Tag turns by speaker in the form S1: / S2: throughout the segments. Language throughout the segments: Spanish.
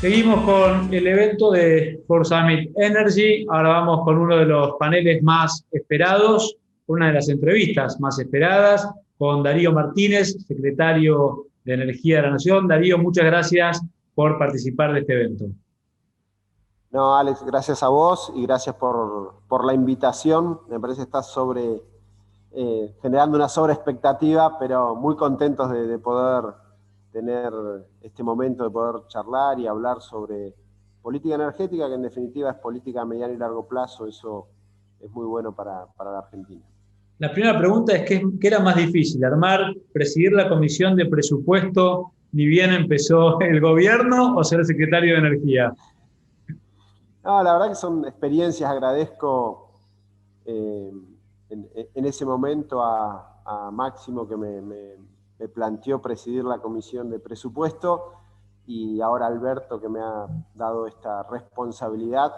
S1: Seguimos con el evento de For Summit Energy. Ahora vamos con uno de los paneles más esperados, una de las entrevistas más esperadas, con Darío Martínez, secretario de Energía de la Nación. Darío, muchas gracias por participar de este evento.
S2: No, Alex, gracias a vos y gracias por la invitación. Me parece que estás generando una sobreexpectativa, pero muy contentos de poder tener este momento, de poder charlar y hablar sobre política energética, que en definitiva es política a mediano y largo plazo. Eso es muy bueno para la Argentina.
S1: La primera pregunta es, ¿qué era más difícil? ¿Presidir la comisión de presupuesto ni bien empezó el gobierno o ser secretario de Energía?
S2: No, la verdad que son experiencias, agradezco eh, en ese momento a Máximo que me planteó presidir la comisión de presupuesto y ahora Alberto que me ha dado esta responsabilidad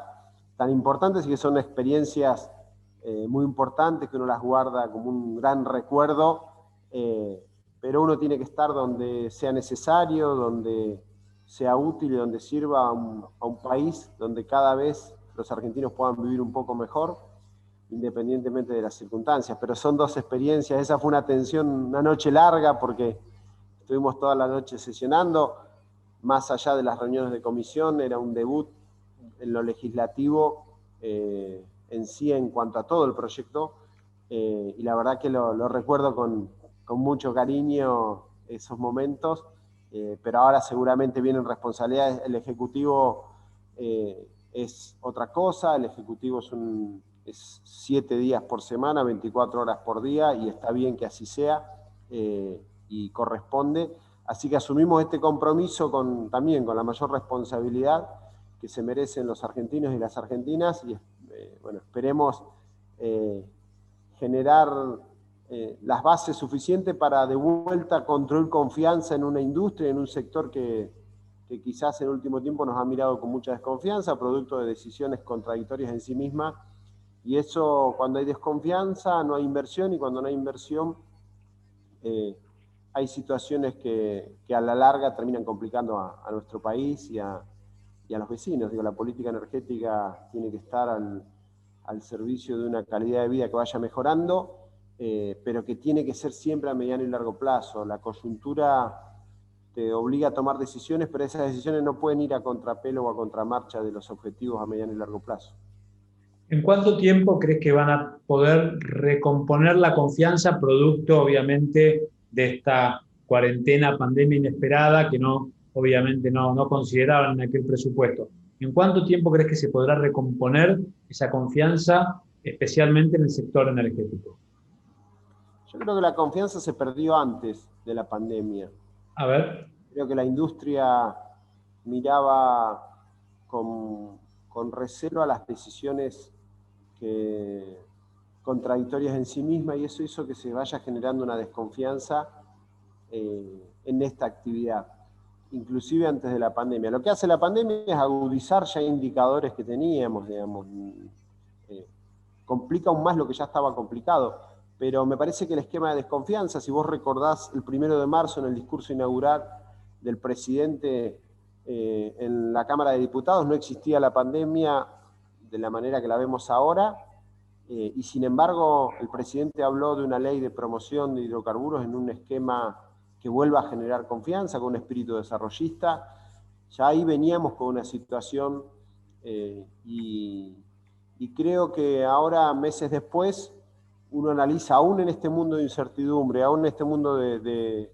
S2: tan importante, y que son experiencias muy importantes que uno las guarda como un gran recuerdo, pero uno tiene que estar donde sea necesario, donde sea útil y donde sirva a un país donde cada vez los argentinos puedan vivir un poco mejor, independientemente de las circunstancias. Pero son dos experiencias. Esa fue una tensión, una noche larga, porque estuvimos toda la noche sesionando. Más allá de las reuniones de comisión, era un debut en lo legislativo en sí, en cuanto a todo el proyecto. Y la verdad que lo recuerdo con mucho cariño esos momentos. Pero ahora seguramente vienen responsabilidades. El Ejecutivo es otra cosa. El Ejecutivo es 7 días por semana, 24 horas por día, y está bien que así sea, y corresponde. Así que asumimos este compromiso también con la mayor responsabilidad que se merecen los argentinos y las argentinas, y bueno, esperemos generar las bases suficientes para de vuelta construir confianza en una industria, en un sector que quizás en el último tiempo nos ha mirado con mucha desconfianza, producto de decisiones contradictorias en sí mismas. Y eso, cuando hay desconfianza, no hay inversión, y cuando no hay inversión, hay situaciones que a la larga terminan complicando a nuestro país y a los vecinos. Digo, la política energética tiene que estar al servicio de una calidad de vida que vaya mejorando, pero que tiene que ser siempre a mediano y largo plazo. La coyuntura te obliga a tomar decisiones, pero esas decisiones no pueden ir a contrapelo o a contramarcha de los objetivos a mediano y largo plazo.
S1: ¿En cuánto tiempo crees que van a poder recomponer la confianza, producto obviamente de esta cuarentena, pandemia inesperada que obviamente no consideraban en aquel presupuesto? ¿En cuánto tiempo crees que se podrá recomponer esa confianza, especialmente en el sector energético?
S2: Yo creo que la confianza se perdió antes de la pandemia.
S1: A ver.
S2: Creo que la industria miraba con recelo a las decisiones contradictorias en sí misma, y eso hizo que se vaya generando una desconfianza en esta actividad, inclusive antes de la pandemia. Lo que hace la pandemia es agudizar ya indicadores que teníamos, digamos, complica aún más lo que ya estaba complicado, pero me parece que el esquema de desconfianza, si vos recordás el 1 de marzo en el discurso inaugural del presidente en la Cámara de Diputados, no existía la pandemia de la manera que la vemos ahora, y sin embargo el presidente habló de una ley de promoción de hidrocarburos en un esquema que vuelva a generar confianza, con un espíritu desarrollista. Ya ahí veníamos con una situación, y creo que ahora, meses después, uno analiza, aún en este mundo de incertidumbre, aún en este mundo de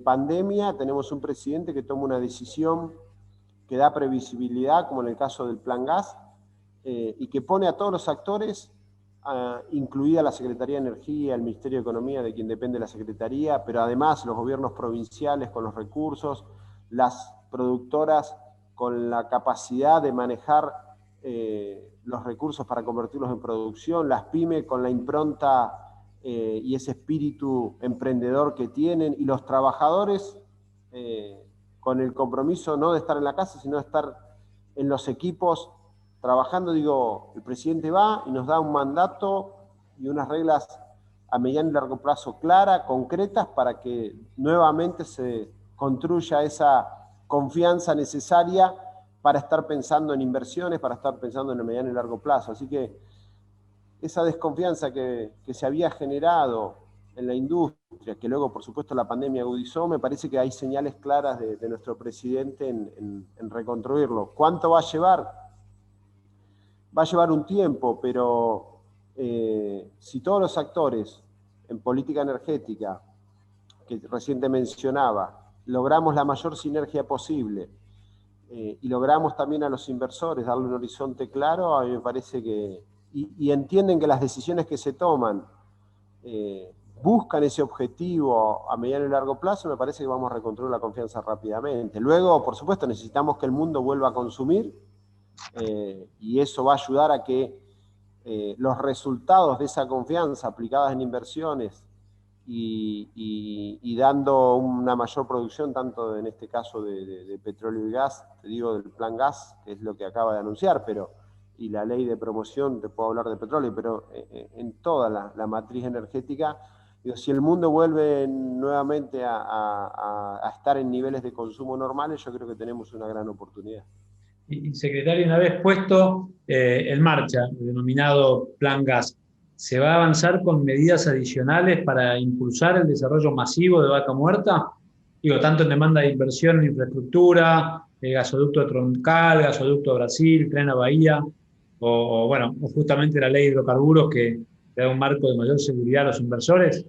S2: pandemia, tenemos un presidente que toma una decisión que da previsibilidad, como en el caso del Plan Gas, y que pone a todos los actores, incluida la Secretaría de Energía, el Ministerio de Economía, de quien depende la Secretaría, pero además los gobiernos provinciales con los recursos, las productoras con la capacidad de manejar los recursos para convertirlos en producción, las pymes con la impronta y ese espíritu emprendedor que tienen, y los trabajadores con el compromiso no de estar en la casa, sino de estar en los equipos trabajando. Digo, el presidente va y nos da un mandato y unas reglas a mediano y largo plazo claras, concretas, para que nuevamente se construya esa confianza necesaria para estar pensando en inversiones, para estar pensando en el mediano y largo plazo. Así que esa desconfianza que se había generado en la industria, que luego, por supuesto, la pandemia agudizó, me parece que hay señales claras de nuestro presidente en reconstruirlo. ¿Cuánto va a llevar? Va a llevar un tiempo, pero si todos los actores en política energética, que recién te mencionaba, logramos la mayor sinergia posible y logramos también a los inversores darle un horizonte claro, a mí me parece que, y entienden que las decisiones que se toman buscan ese objetivo a mediano y largo plazo, me parece que vamos a reconstruir la confianza rápidamente. Luego, por supuesto, necesitamos que el mundo vuelva a consumir y eso va a ayudar a que los resultados de esa confianza aplicadas en inversiones y dando una mayor producción, tanto en este caso de petróleo y gas, te digo del plan gas, que es lo que acaba de anunciar, y la ley de promoción, te puedo hablar de petróleo, pero en toda la matriz energética, digo, si el mundo vuelve nuevamente a estar en niveles de consumo normales, yo creo que tenemos una gran oportunidad.
S1: Y secretario, una vez puesto en marcha el denominado Plan Gas, ¿se va a avanzar con medidas adicionales para impulsar el desarrollo masivo de Vaca Muerta? Digo, tanto en demanda de inversión en infraestructura, gasoducto Troncal, gasoducto a Brasil, tren a Bahía, bueno, o justamente la ley de hidrocarburos que da un marco de mayor seguridad a los inversores.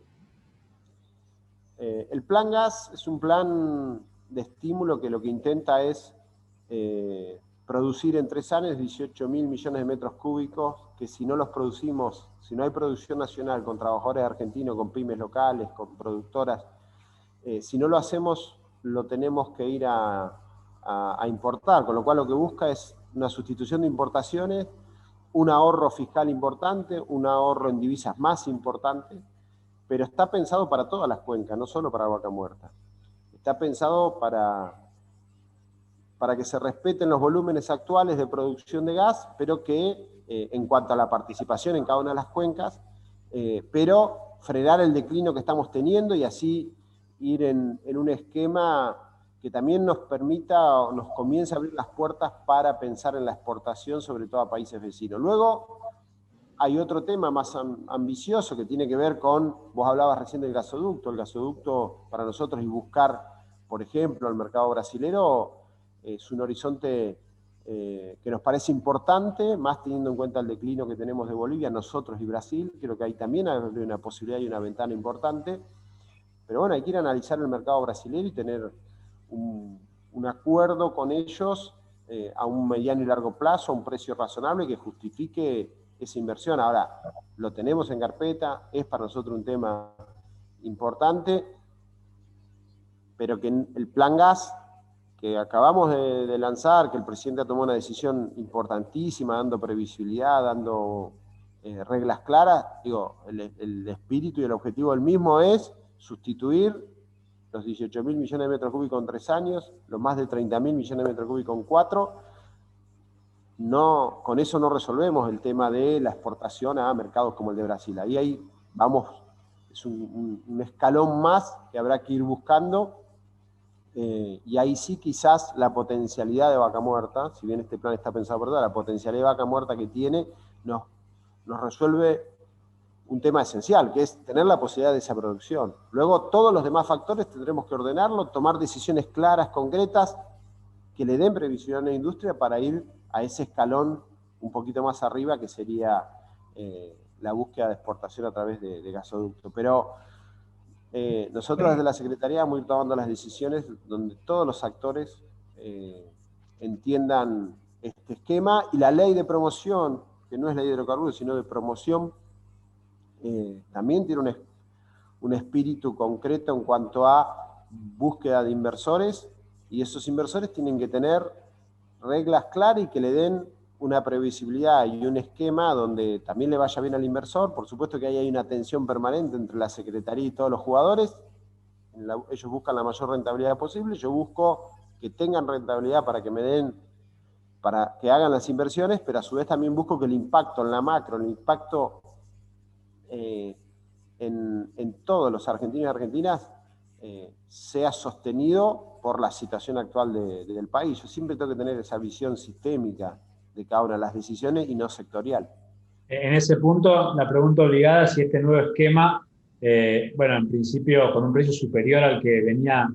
S2: El plan gas es un plan de estímulo que lo que intenta es producir en 3 años 18.000 millones de metros cúbicos, que si no los producimos, si no hay producción nacional con trabajadores argentinos, con pymes locales, con productoras, si no lo hacemos, lo tenemos que ir a importar, con lo cual lo que busca es una sustitución de importaciones, un ahorro fiscal importante, un ahorro en divisas más importante, pero está pensado para todas las cuencas, no solo para Vaca Muerta. Está pensado para que se respeten los volúmenes actuales de producción de gas, pero que en cuanto a la participación en cada una de las cuencas, pero frenar el declino que estamos teniendo y así ir en un esquema que también nos permita, nos comience a abrir las puertas para pensar en la exportación, sobre todo a países vecinos. Luego, hay otro tema más ambicioso que tiene que ver con, vos hablabas recién del gasoducto, el gasoducto para nosotros y buscar, por ejemplo, el mercado brasilero es un horizonte que nos parece importante, más teniendo en cuenta el declino que tenemos de Bolivia, nosotros y Brasil, creo que ahí también hay una posibilidad y una ventana importante, pero bueno, hay que ir a analizar el mercado brasilero y tener un acuerdo con ellos a un mediano y largo plazo, a un precio razonable que justifique esa inversión. Ahora, lo tenemos en carpeta, es para nosotros un tema importante, pero que el plan gas que acabamos de lanzar, que el presidente ha tomado una decisión importantísima, dando previsibilidad, dando reglas claras, digo, el espíritu y el objetivo del mismo es sustituir los 18.000 millones de metros cúbicos en 3 años, los más de 30.000 millones de metros cúbicos en 4. No, con eso no resolvemos el tema de la exportación a mercados como el de Brasil. Ahí vamos, es un escalón más que habrá que ir buscando. Y ahí sí quizás la potencialidad de Vaca Muerta, si bien este plan está pensado por toda, la potencialidad de Vaca Muerta que tiene nos resuelve un tema esencial, que es tener la posibilidad de esa producción. Luego todos los demás factores tendremos que ordenarlo, tomar decisiones claras, concretas, que le den previsión a la industria para ir a ese escalón un poquito más arriba, que sería la búsqueda de exportación a través de gasoducto. Pero nosotros desde la Secretaría vamos a ir tomando las decisiones donde todos los actores entiendan este esquema, y la ley de promoción, que no es ley de hidrocarburos, sino de promoción, también tiene un espíritu concreto en cuanto a búsqueda de inversores, y esos inversores tienen que tener reglas claras y que le den una previsibilidad y un esquema donde también le vaya bien al inversor. Por supuesto que ahí hay una tensión permanente entre la Secretaría y todos los jugadores. Ellos buscan la mayor rentabilidad posible, yo busco que tengan rentabilidad para que me den, para que hagan las inversiones, pero a su vez también busco que el impacto en la macro, el impacto en todos los argentinos y argentinas sea sostenido por la situación actual del país. Yo siempre tengo que tener esa visión sistémica de cada una de las decisiones y no sectorial.
S1: En ese punto, la pregunta obligada es si este nuevo esquema, bueno, en principio con un precio superior al que venía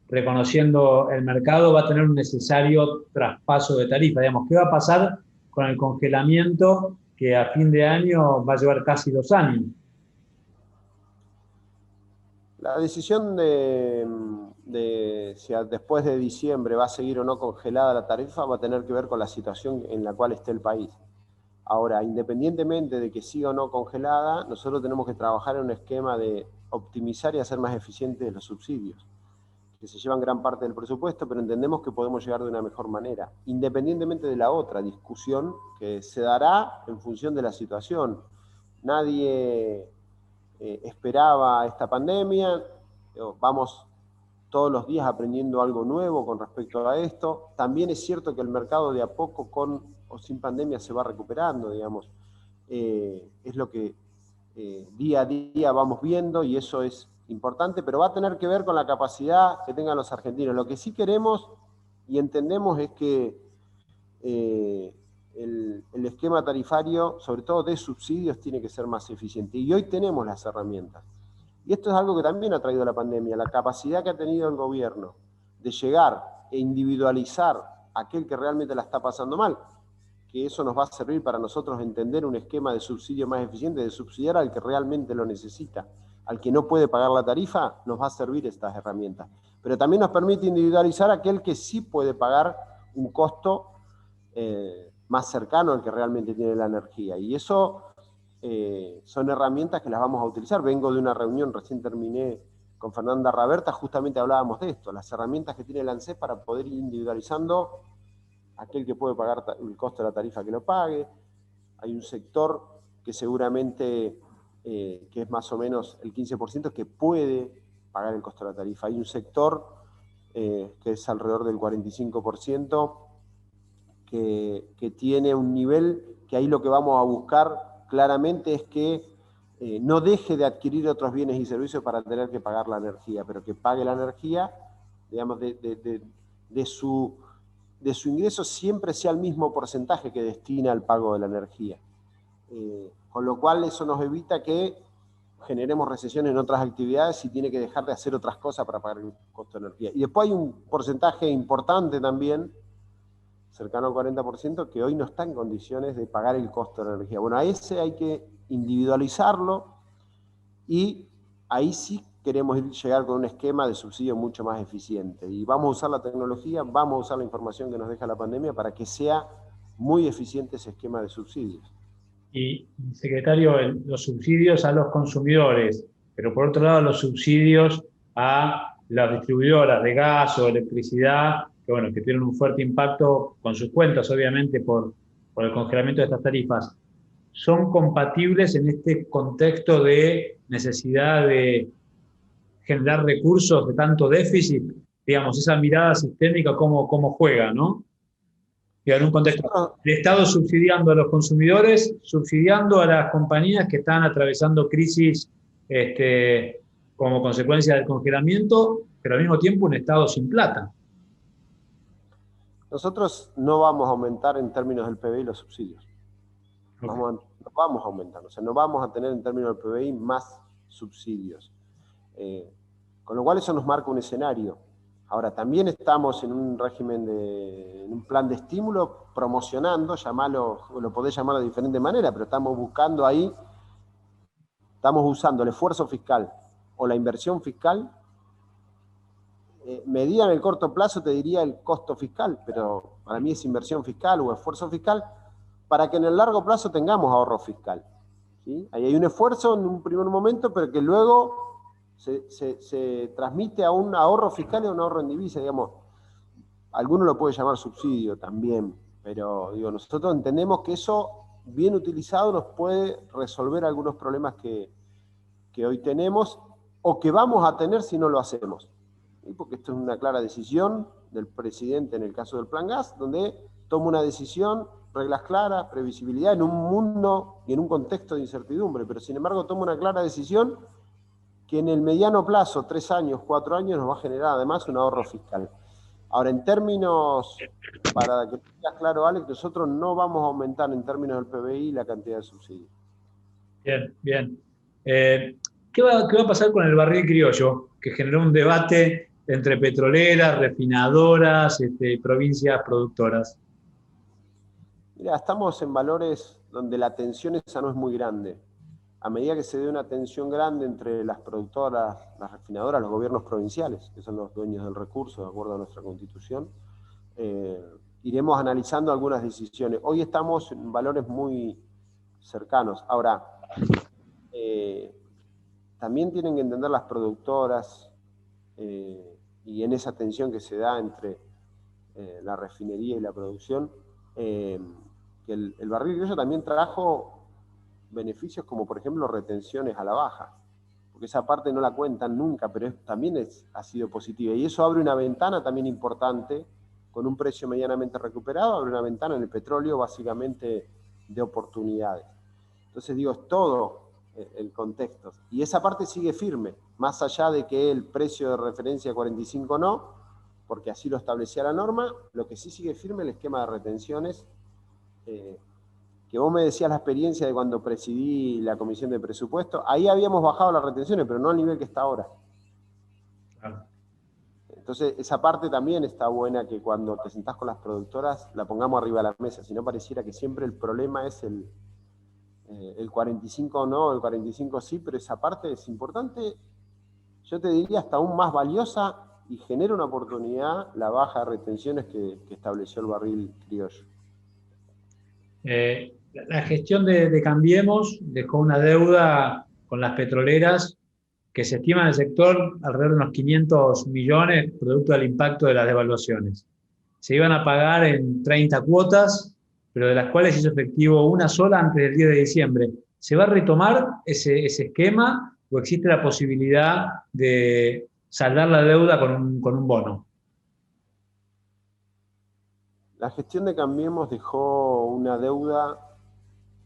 S1: reconociendo el mercado, va a tener un necesario traspaso de tarifa. Digamos, ¿qué va a pasar con el congelamiento que a fin de año va a llevar casi 2 años?
S2: La decisión de si después de diciembre va a seguir o no congelada la tarifa va a tener que ver con la situación en la cual esté el país. Ahora, independientemente de que siga o no congelada, nosotros tenemos que trabajar en un esquema de optimizar y hacer más eficientes los subsidios, que se llevan gran parte del presupuesto, pero entendemos que podemos llegar de una mejor manera, independientemente de la otra discusión que se dará en función de la situación. Nadie esperaba esta pandemia, vamos todos los días aprendiendo algo nuevo con respecto a esto. También es cierto que el mercado de a poco, con o sin pandemia, se va recuperando, digamos. Es lo que día a día vamos viendo y eso es importante, pero va a tener que ver con la capacidad que tengan los argentinos. Lo que sí queremos y entendemos es que el esquema tarifario, sobre todo de subsidios, tiene que ser más eficiente. Y hoy tenemos las herramientas. Y esto es algo que también ha traído la pandemia, la capacidad que ha tenido el gobierno de llegar e individualizar a aquel que realmente la está pasando mal, que eso nos va a servir para nosotros entender un esquema de subsidio más eficiente, de subsidiar al que realmente lo necesita. Al que no puede pagar la tarifa, nos va a servir estas herramientas. Pero también nos permite individualizar a aquel que sí puede pagar un costo más cercano al que realmente tiene la energía. Y eso son herramientas que las vamos a utilizar. Vengo de una reunión, recién terminé con Fernanda Raberta, justamente hablábamos de esto, las herramientas que tiene el ANSES para poder ir individualizando aquel que puede pagar el costo de la tarifa que lo pague. Hay un sector que seguramente, que es más o menos el 15%, que puede pagar el costo de la tarifa. Hay un sector que es alrededor del 45%, que tiene un nivel que ahí lo que vamos a buscar claramente es que no deje de adquirir otros bienes y servicios para tener que pagar la energía, pero que pague la energía, digamos, de su ingreso siempre sea el mismo porcentaje que destina al pago de la energía. Con lo cual eso nos evita que generemos recesión en otras actividades y tiene que dejar de hacer otras cosas para pagar el costo de energía. Y después hay un porcentaje importante también, cercano al 40%, que hoy no está en condiciones de pagar el costo de la energía. Bueno, a ese hay que individualizarlo y ahí sí queremos llegar con un esquema de subsidio mucho más eficiente. Y vamos a usar la tecnología, vamos a usar la información que nos deja la pandemia para que sea muy eficiente ese esquema de subsidios.
S1: Y, secretario, los subsidios a los consumidores, pero por otro lado los subsidios a las distribuidoras de gas o electricidad, que bueno, que tienen un fuerte impacto con sus cuentas, obviamente, por el congelamiento de estas tarifas, ¿son compatibles en este contexto de necesidad de generar recursos de tanto déficit? Digamos, esa mirada sistémica, cómo juega, ¿no? Y en un contexto de Estado subsidiando a los consumidores, subsidiando a las compañías que están atravesando crisis como consecuencia del congelamiento, pero al mismo tiempo un Estado sin plata.
S2: Nosotros no vamos a aumentar en términos del PBI los subsidios. Okay. No vamos a aumentar, o sea, no vamos a tener en términos del PBI más subsidios. Con lo cual eso nos marca un escenario. Ahora, también estamos en un régimen en un plan de estímulo, promocionando, lo podés llamar de diferente manera, pero estamos buscando ahí, estamos usando el esfuerzo fiscal o la inversión fiscal, medida en el corto plazo te diría el costo fiscal, pero para mí es inversión fiscal o esfuerzo fiscal, para que en el largo plazo tengamos ahorro fiscal. ¿Sí? Ahí hay un esfuerzo en un primer momento, pero que luego se transmite a un ahorro fiscal y a un ahorro en divisa, digamos. Alguno lo puede llamar subsidio también, pero digo, nosotros entendemos que eso, bien utilizado, nos puede resolver algunos problemas que hoy tenemos o que vamos a tener si no lo hacemos. ¿Sí? Porque esto es una clara decisión del presidente en el caso del Plan Gas, donde toma una decisión, reglas claras, previsibilidad en un mundo y en un contexto de incertidumbre, pero sin embargo toma una clara decisión que en el mediano plazo, 3 años, 4 años, nos va a generar además un ahorro fiscal. Ahora, en términos, para que tengas claro, Alex, nosotros no vamos a aumentar en términos del PBI la cantidad de subsidios.
S1: Bien, bien. ¿Qué va a pasar con el barril criollo? Que generó un debate entre petroleras, refinadoras, provincias productoras.
S2: Mira, estamos en valores donde la tensión esa no es muy grande. A medida que se dé una tensión grande entre las productoras, las refinadoras, los gobiernos provinciales, que son los dueños del recurso, de acuerdo a nuestra Constitución, iremos analizando algunas decisiones. Hoy estamos en valores muy cercanos. Ahora, también tienen que entender las productoras y en esa tensión que se da entre la refinería y la producción, que el barril criollo también trajo beneficios como por ejemplo retenciones a la baja, porque esa parte no la cuentan nunca, pero también ha sido positiva y eso abre una ventana también importante con un precio medianamente recuperado, abre una ventana en el petróleo básicamente de oportunidades. Entonces digo, es todo el contexto y esa parte sigue firme, más allá de que el precio de referencia 45 no, porque así lo establecía la norma, lo que sí sigue firme es el esquema de retenciones, que vos me decías la experiencia de cuando presidí la comisión de presupuesto, ahí habíamos bajado las retenciones, pero no al nivel que está ahora.
S1: Claro.
S2: Entonces, esa parte también está buena, que cuando te sentás con las productoras la pongamos arriba de la mesa, si no pareciera que siempre el problema es el 45 no, el 45 sí, pero esa parte es importante, yo te diría hasta aún más valiosa y genera una oportunidad la baja de retenciones que estableció el barril criollo.
S1: La gestión de Cambiemos dejó una deuda con las petroleras que se estima en el sector alrededor de unos 500 millones, producto del impacto de las devaluaciones. Se iban a pagar en 30 cuotas, pero de las cuales hizo efectivo una sola antes del 10 de diciembre. ¿Se va a retomar ese esquema o existe la posibilidad de saldar la deuda con un bono?
S2: La gestión de Cambiemos dejó una deuda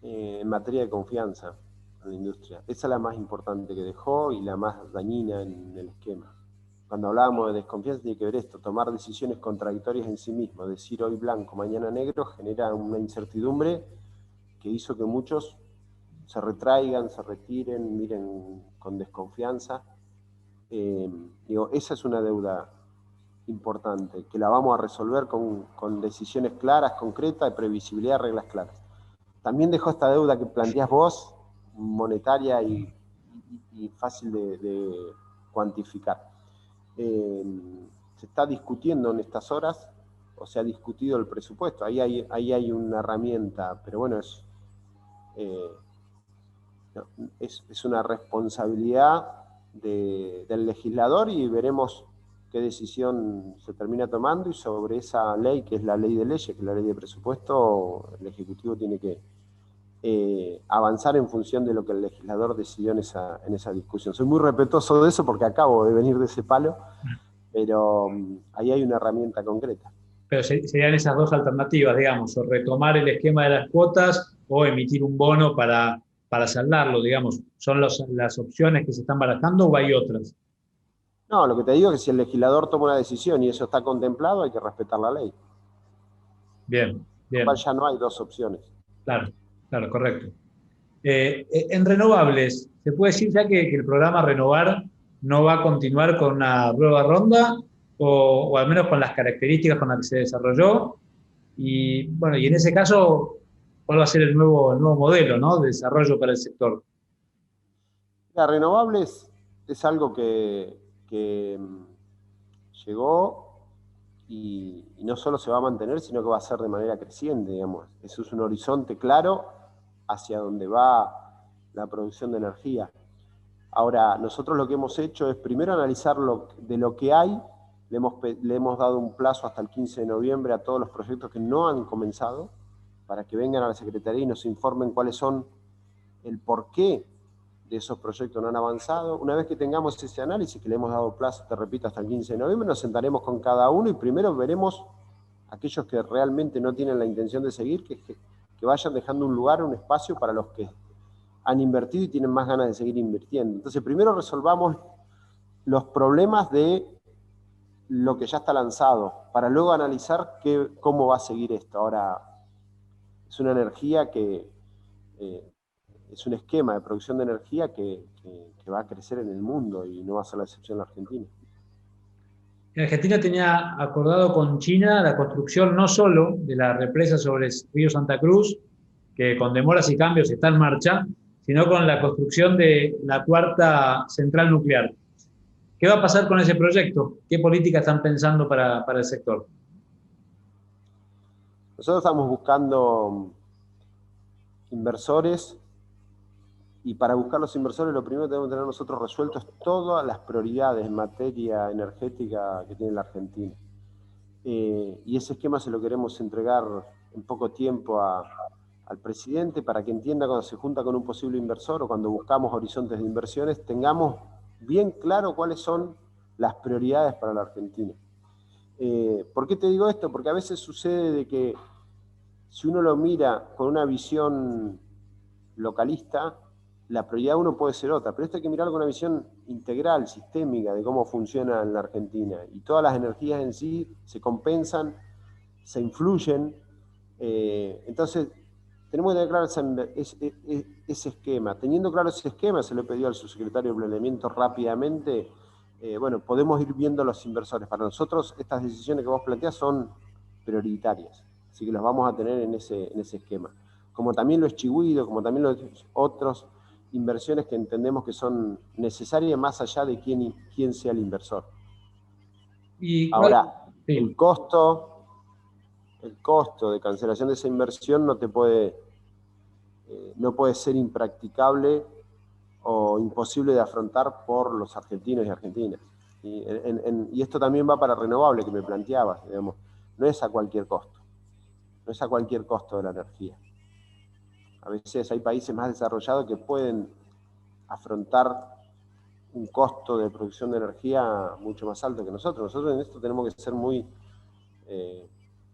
S2: en materia de confianza en la industria. Esa es la más importante que dejó y la más dañina en el esquema. Cuando hablábamos de desconfianza tiene que ver esto, tomar decisiones contradictorias en sí mismo, decir hoy blanco, mañana negro, genera una incertidumbre que hizo que muchos se retraigan, se retiren, miren con desconfianza. Esa es una deuda importante, que la vamos a resolver con decisiones claras, concretas, de previsibilidad, reglas claras. También dejó esta deuda que planteás vos, monetaria y fácil de cuantificar. Se está discutiendo en estas horas, o se ha discutido el presupuesto, ahí hay una herramienta, pero bueno, es una responsabilidad del legislador y veremos qué decisión se termina tomando y sobre esa ley, que es la ley de leyes, que es la ley de presupuesto, el Ejecutivo tiene que avanzar en función de lo que el legislador decidió en esa discusión. Soy muy respetuoso de eso porque acabo de venir de ese palo, pero ahí hay una herramienta concreta.
S1: Pero serían esas dos alternativas, digamos, o retomar el esquema de las cuotas o emitir un bono para saldarlo, digamos. ¿Son las opciones que se están barajando o hay otras?
S2: No, lo que te digo es que si el legislador toma una decisión y eso está contemplado, hay que respetar la ley.
S1: Bien, bien.
S2: Ya no hay dos opciones.
S1: Claro, claro, correcto. En renovables, ¿se puede decir ya que el programa Renovar no va a continuar con una nueva ronda o al menos con las características con las que se desarrolló? Y bueno, y en ese caso, ¿cuál va a ser el nuevo modelo, ¿no?, de desarrollo para el sector?
S2: Las renovables es algo que llegó y no solo se va a mantener, sino que va a ser de manera creciente, digamos. Eso es un horizonte claro hacia donde va la producción de energía. Ahora, nosotros lo que hemos hecho es primero analizar de lo que hay, le hemos dado un plazo hasta el 15 de noviembre a todos los proyectos que no han comenzado, para que vengan a la Secretaría y nos informen cuáles son el porqué de esos proyectos no han avanzado. Una vez que tengamos ese análisis, que le hemos dado plazo, te repito, hasta el 15 de noviembre, nos sentaremos con cada uno y primero veremos aquellos que realmente no tienen la intención de seguir, que vayan dejando un lugar, un espacio para los que han invertido y tienen más ganas de seguir invirtiendo. Entonces, primero resolvamos los problemas de lo que ya está lanzado, para luego analizar cómo va a seguir esto. Ahora, es una energía que es un esquema de producción de energía que va a crecer en el mundo y no va a ser la excepción en la Argentina.
S1: En Argentina tenía acordado con China la construcción no solo de la represa sobre el río Santa Cruz, que con demoras y cambios está en marcha, sino con la construcción de la cuarta central nuclear. ¿Qué va a pasar con ese proyecto? ¿Qué políticas están pensando para el sector?
S2: Nosotros estamos buscando inversores, y para buscar los inversores lo primero que tenemos que tener nosotros resueltos todas las prioridades en materia energética que tiene la Argentina. Y ese esquema se lo queremos entregar en poco tiempo al presidente para que entienda cuando se junta con un posible inversor o cuando buscamos horizontes de inversiones, tengamos bien claro cuáles son las prioridades para la Argentina. ¿Por qué te digo esto? Porque a veces sucede de que si uno lo mira con una visión localista, la prioridad de uno puede ser otra, pero esto hay que mirarlo con una visión integral, sistémica, de cómo funciona en la Argentina. Y todas las energías en sí se compensan, se influyen. Entonces, tenemos que tener claro ese esquema. Teniendo claro ese esquema, se lo he pedido al subsecretario de Planeamiento rápidamente, bueno, podemos ir viendo los inversores. Para nosotros, estas decisiones que vos planteás son prioritarias, así que las vamos a tener en ese esquema. Como también lo es Chihuido, como también lo es otros inversiones que entendemos que son necesarias más allá de quién sea el inversor.
S1: ¿Y
S2: ahora,
S1: sí.
S2: el costo de cancelación de esa inversión no puede ser impracticable o imposible de afrontar por los argentinos y argentinas. Y esto también va para renovable, que me planteabas, digamos. No es a cualquier costo. No es a cualquier costo de la energía. A veces hay países más desarrollados que pueden afrontar un costo de producción de energía mucho más alto que nosotros. Nosotros en esto tenemos que ser muy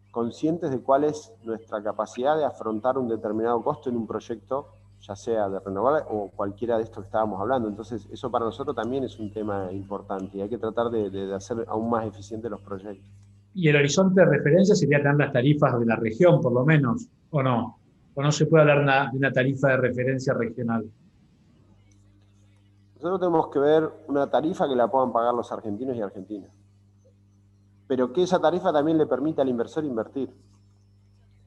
S2: conscientes de cuál es nuestra capacidad de afrontar un determinado costo en un proyecto, ya sea de renovables o cualquiera de estos que estábamos hablando. Entonces, eso para nosotros también es un tema importante y hay que tratar de hacer aún más eficientes los proyectos.
S1: ¿Y el horizonte de referencia sería tener las tarifas de la región, por lo menos, o no? ¿O no se puede hablar de una tarifa de referencia regional?
S2: Nosotros tenemos que ver una tarifa que la puedan pagar los argentinos y argentinas, pero que esa tarifa también le permita al inversor invertir.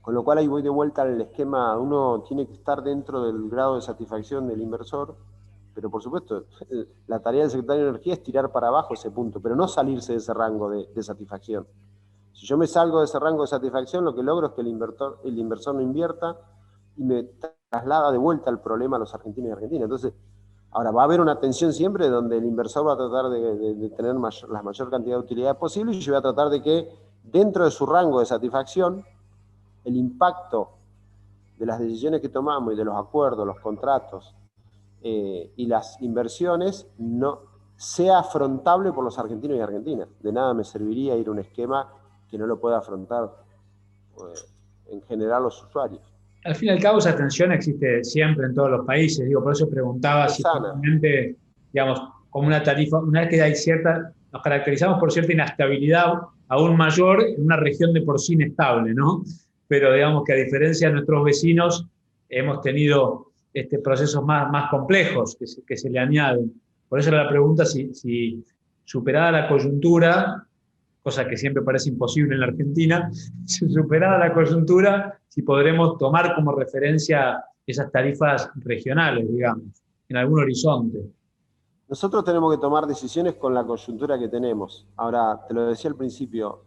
S2: Con lo cual ahí voy de vuelta al esquema, uno tiene que estar dentro del grado de satisfacción del inversor, pero por supuesto, la tarea del secretario de Energía es tirar para abajo ese punto, pero no salirse de ese rango de satisfacción. Si yo me salgo de ese rango de satisfacción, lo que logro es que el inversor no invierta y me traslada de vuelta el problema a los argentinos y argentinas. Entonces, ahora va a haber una tensión siempre donde el inversor va a tratar de tener la mayor cantidad de utilidades posible y yo voy a tratar de que dentro de su rango de satisfacción el impacto de las decisiones que tomamos y de los acuerdos, los contratos y las inversiones no sea afrontable por los argentinos y argentinas. De nada me serviría ir a un esquema que no lo pueda afrontar en general los usuarios.
S1: Al fin y al cabo, esa tensión existe siempre en todos los países. Digo, por eso preguntaba si realmente, digamos, como una tarifa, una vez que hay nos caracterizamos por cierta inestabilidad aún mayor en una región de por sí inestable, ¿no? Pero digamos que a diferencia de nuestros vecinos, hemos tenido procesos más complejos que se le añaden. Por eso era la pregunta si superada la coyuntura, cosa que siempre parece imposible en la Argentina, superada la coyuntura, si podremos tomar como referencia esas tarifas regionales, digamos, en algún horizonte.
S2: Nosotros tenemos que tomar decisiones con la coyuntura que tenemos. Ahora, te lo decía al principio,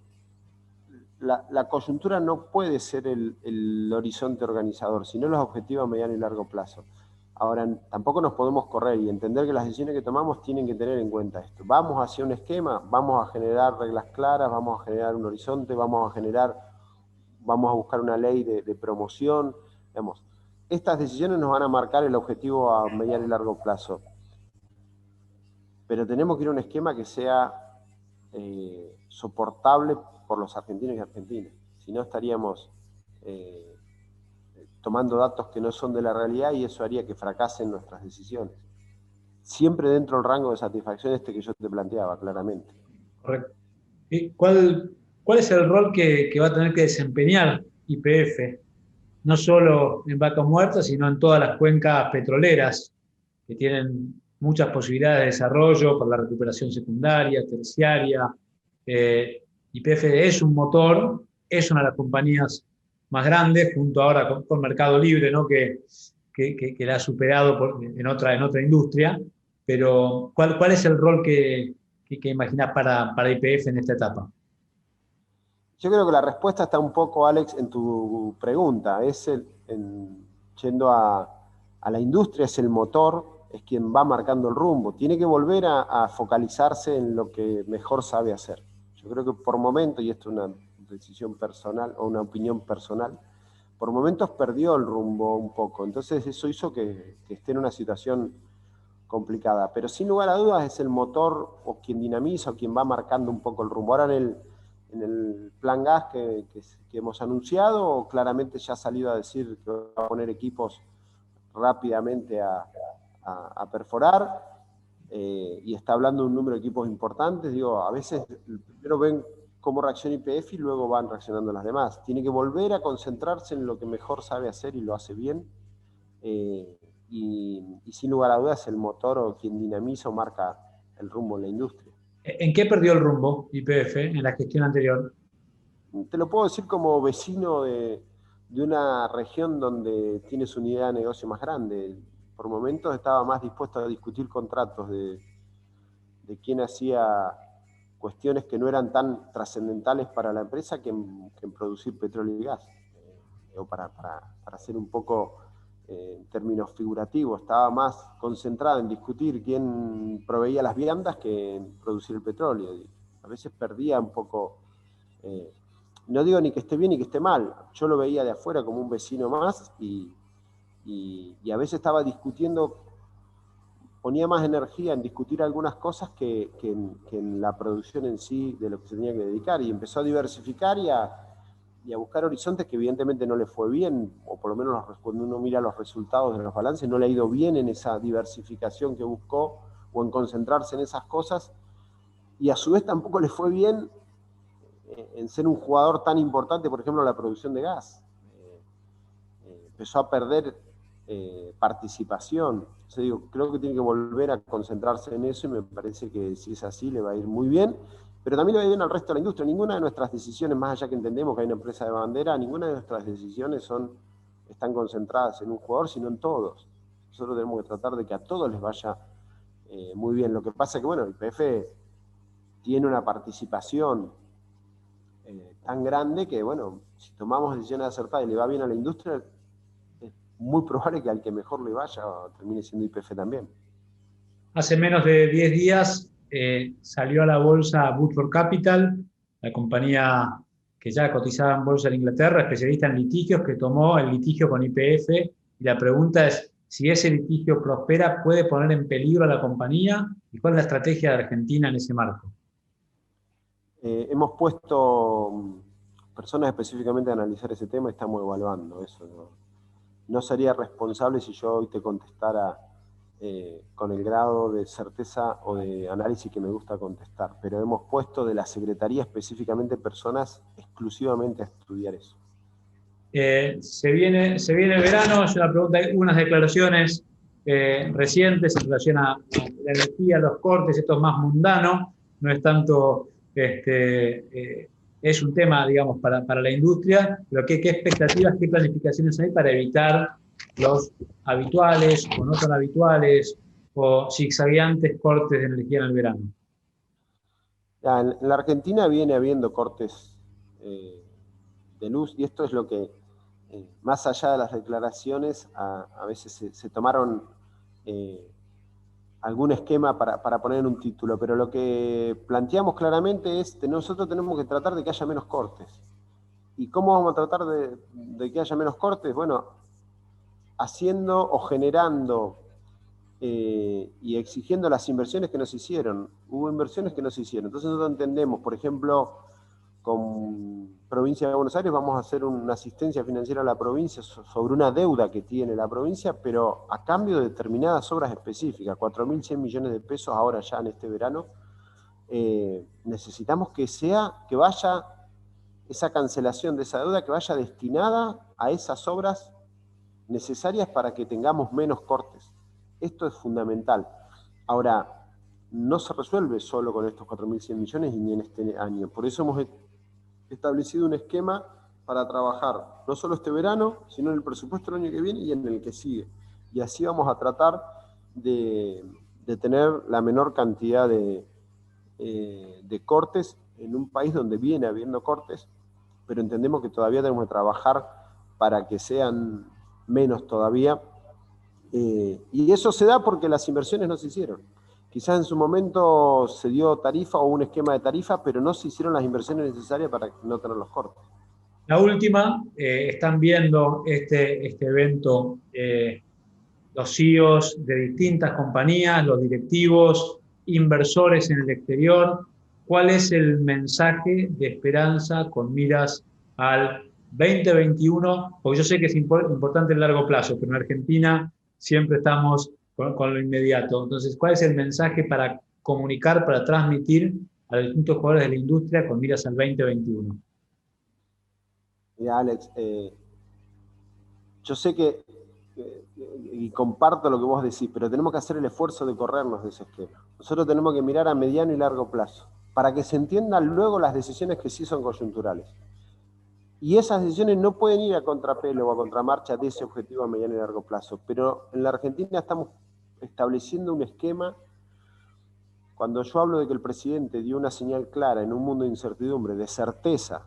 S2: la coyuntura no puede ser el horizonte organizador, sino los objetivos a mediano y largo plazo. Ahora, tampoco nos podemos correr y entender que las decisiones que tomamos tienen que tener en cuenta esto. Vamos hacia un esquema, vamos a generar reglas claras, vamos a generar un horizonte, vamos a buscar una ley de promoción. Digamos, estas decisiones nos van a marcar el objetivo a mediano y largo plazo. Pero tenemos que ir a un esquema que sea soportable por los argentinos y argentinas. Si no, estaríamos tomando datos que no son de la realidad, y eso haría que fracasen nuestras decisiones. Siempre dentro del rango de satisfacción que yo te planteaba, claramente.
S1: Correcto. ¿Y cuál es el rol que va a tener que desempeñar YPF? No solo en Vaca Muerta, sino en todas las cuencas petroleras, que tienen muchas posibilidades de desarrollo por la recuperación secundaria, terciaria. YPF es un motor, es una de las compañías más grandes, junto ahora con Mercado Libre, ¿no? que la ha superado en otra industria. Pero, ¿cuál es el rol que imaginás para YPF en esta etapa?
S2: Yo creo que la respuesta está un poco, Alex, en tu pregunta. Yendo a la industria, es el motor, es quien va marcando el rumbo. Tiene que volver a focalizarse en lo que mejor sabe hacer. Yo creo que por momentos, y esto es una decisión personal o una opinión personal, por momentos perdió el rumbo un poco. Entonces eso hizo que esté en una situación complicada. Pero sin lugar a dudas es el motor o quien dinamiza o quien va marcando un poco el rumbo. Ahora en el plan gas que hemos anunciado, claramente ya ha salido a decir que va a poner equipos rápidamente a perforar, y está hablando de un número de equipos importantes. Digo, a veces primero ven cómo reacciona YPF y luego van reaccionando las demás. Tiene que volver a concentrarse en lo que mejor sabe hacer y lo hace bien, y sin lugar a dudas el motor o quien dinamiza o marca el rumbo en la industria.
S1: ¿En qué perdió el rumbo YPF en la gestión anterior?
S2: Te lo puedo decir como vecino de una región donde tienes una unidad de negocio más grande. Por momentos estaba más dispuesto a discutir contratos de quién hacía cuestiones que no eran tan trascendentales para la empresa que en producir petróleo y gas. O para hacer un poco en términos figurativos, estaba más concentrado en discutir quién proveía las viandas que en producir el petróleo. Y a veces perdía un poco, no digo ni que esté bien ni que esté mal, yo lo veía de afuera como un vecino más, y a veces estaba discutiendo, ponía más energía en discutir algunas cosas que en la producción en sí de lo que se tenía que dedicar, y empezó a diversificar y a buscar horizontes que evidentemente no le fue bien, o por lo menos cuando uno mira los resultados de los balances, no le ha ido bien en esa diversificación que buscó o en concentrarse en esas cosas, y a su vez tampoco le fue bien en ser un jugador tan importante, por ejemplo, en la producción de gas. Empezó a perder participación. Entonces digo, creo que tiene que volver a concentrarse en eso, y me parece que si es así le va a ir muy bien, pero también le va a ir bien al resto de la industria. Ninguna de nuestras decisiones, más allá que entendemos que hay una empresa de bandera, ninguna de nuestras decisiones están concentradas en un jugador, sino en todos. Nosotros tenemos que tratar de que a todos les vaya muy bien. Lo que pasa es que, bueno, el YPF tiene una participación tan grande que, bueno, si tomamos decisiones acertadas y le va bien a la industria, es muy probable que al que mejor le vaya termine siendo YPF también.
S1: Hace menos de 10 días salió a la bolsa Woodford Capital, la compañía que ya cotizaba en bolsa en Inglaterra, especialista en litigios, que tomó el litigio con YPF. Y la pregunta es, si ese litigio prospera, ¿puede poner en peligro a la compañía? ¿Y cuál es la estrategia de Argentina en ese marco?
S2: Hemos puesto personas específicamente a analizar ese tema y estamos evaluando eso. No sería responsable si yo hoy te contestara con el grado de certeza o de análisis que me gusta contestar, pero hemos puesto de la Secretaría específicamente personas exclusivamente a estudiar eso.
S1: Se viene el verano, es una pregunta, hay unas declaraciones recientes en relación a la energía, los cortes, esto es más mundano, no es tanto, es un tema, digamos, para la industria, pero ¿qué expectativas, qué planificaciones hay para evitar los habituales o no tan habituales o zigzagueantes cortes de energía en el verano?
S2: En la Argentina viene habiendo cortes de luz, y esto es lo que, más allá de las declaraciones, a veces se tomaron algún esquema para poner en un título, pero lo que planteamos claramente es que nosotros tenemos que tratar de que haya menos cortes. ¿Y cómo vamos a tratar de que haya menos cortes? Bueno, haciendo o generando y exigiendo las inversiones que nos hicieron. Hubo inversiones que no se hicieron. Entonces nosotros entendemos, por ejemplo, con Provincia de Buenos Aires vamos a hacer una asistencia financiera a la provincia sobre una deuda que tiene la provincia, pero a cambio de determinadas obras específicas, 4.100 millones de pesos ahora ya en este verano. Necesitamos que vaya esa cancelación de esa deuda, que vaya destinada a esas obras necesarias para que tengamos menos cortes. Esto es fundamental. Ahora, no se resuelve solo con estos 4.100 millones ni en este año. Por eso hemos establecido un esquema para trabajar no solo este verano, sino en el presupuesto del año que viene y en el que sigue. Y así vamos a tratar de tener la menor cantidad de cortes en un país donde viene habiendo cortes, pero entendemos que todavía tenemos que trabajar para que sean menos todavía. Y eso se da porque las inversiones no se hicieron. Quizás en su momento se dio tarifa o un esquema de tarifa, pero no se hicieron las inversiones necesarias para no tener los cortes.
S1: La última, están viendo este evento los CEOs de distintas compañías, los directivos, inversores en el exterior. ¿Cuál es el mensaje de esperanza con miras al 2021? Porque yo sé que es importante el largo plazo, pero en Argentina siempre estamos con lo inmediato. Entonces, ¿cuál es el mensaje para comunicar, para transmitir a los distintos jugadores de la industria con miras al 2021?
S2: Mira, Alex, yo sé que, y comparto lo que vos decís, pero tenemos que hacer el esfuerzo de corrernos de ese esquema. Nosotros tenemos que mirar a mediano y largo plazo, para que se entiendan luego las decisiones que sí son coyunturales. Y esas decisiones no pueden ir a contrapelo o a contramarcha de ese objetivo a mediano y largo plazo. Pero en la Argentina estamos estableciendo un esquema. Cuando yo hablo de que el presidente dio una señal clara en un mundo de incertidumbre, de certeza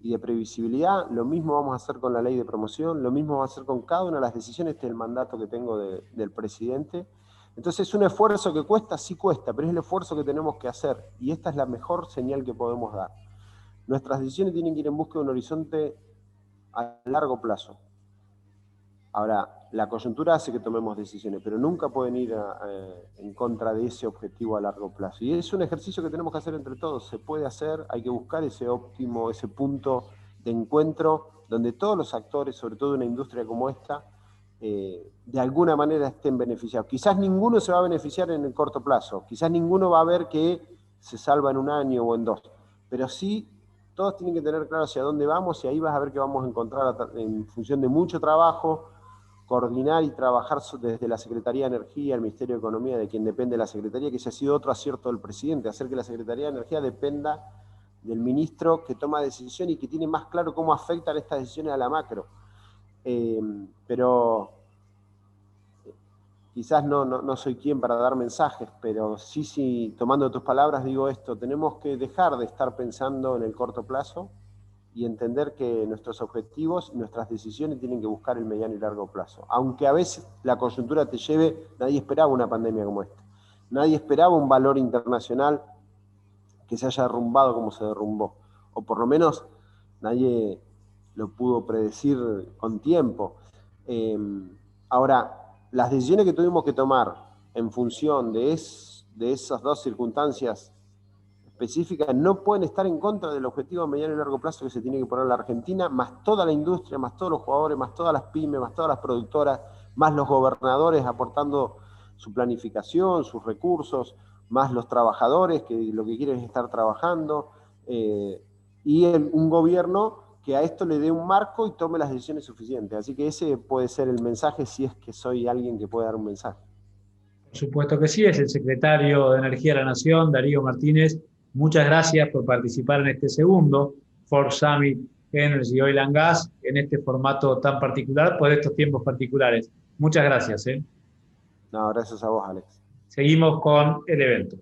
S2: y de previsibilidad, lo mismo vamos a hacer con la ley de promoción, lo mismo vamos a hacer con cada una de las decisiones. Este es el mandato que tengo del presidente. Entonces es un esfuerzo que cuesta, sí cuesta, pero es el esfuerzo que tenemos que hacer. Y esta es la mejor señal que podemos dar. Nuestras decisiones tienen que ir en busca de un horizonte a largo plazo. Ahora, la coyuntura hace que tomemos decisiones, pero nunca pueden ir en contra de ese objetivo a largo plazo. Y es un ejercicio que tenemos que hacer entre todos. Se puede hacer, hay que buscar ese óptimo, ese punto de encuentro donde todos los actores, sobre todo en una industria como esta, de alguna manera estén beneficiados. Quizás ninguno se va a beneficiar en el corto plazo, quizás ninguno va a ver que se salva en un año o en dos, pero sí todos tienen que tener claro hacia dónde vamos y ahí vas a ver que vamos a encontrar, en función de mucho trabajo, coordinar y trabajar desde la Secretaría de Energía, el Ministerio de Economía, de quien depende la Secretaría, que ese ha sido otro acierto del presidente, hacer que la Secretaría de Energía dependa del ministro que toma decisión y que tiene más claro cómo afectan estas decisiones a la macro. Pero quizás no soy quien para dar mensajes, pero sí, tomando tus palabras digo esto, tenemos que dejar de estar pensando en el corto plazo y entender que nuestros objetivos y nuestras decisiones tienen que buscar el mediano y largo plazo. Aunque a veces la coyuntura te lleve, nadie esperaba una pandemia como esta. Nadie esperaba un valor internacional que se haya derrumbado como se derrumbó. O por lo menos nadie lo pudo predecir con tiempo. Ahora, las decisiones que tuvimos que tomar en función de esas dos circunstancias específicas no pueden estar en contra del objetivo a mediano y largo plazo que se tiene que poner la Argentina, más toda la industria, más todos los jugadores, más todas las pymes, más todas las productoras, más los gobernadores aportando su planificación, sus recursos, más los trabajadores que lo que quieren es estar trabajando, y un gobierno que a esto le dé un marco y tome las decisiones suficientes. Así que ese puede ser el mensaje si es que soy alguien que puede dar un mensaje.
S1: Por supuesto que sí, es el secretario de Energía de la Nación, Darío Martínez. Muchas gracias por participar en este segundo Ford Summit Energy Oil and Gas en este formato tan particular, por estos tiempos particulares. Muchas gracias.
S2: No, gracias a vos, Alex.
S1: Seguimos con el evento.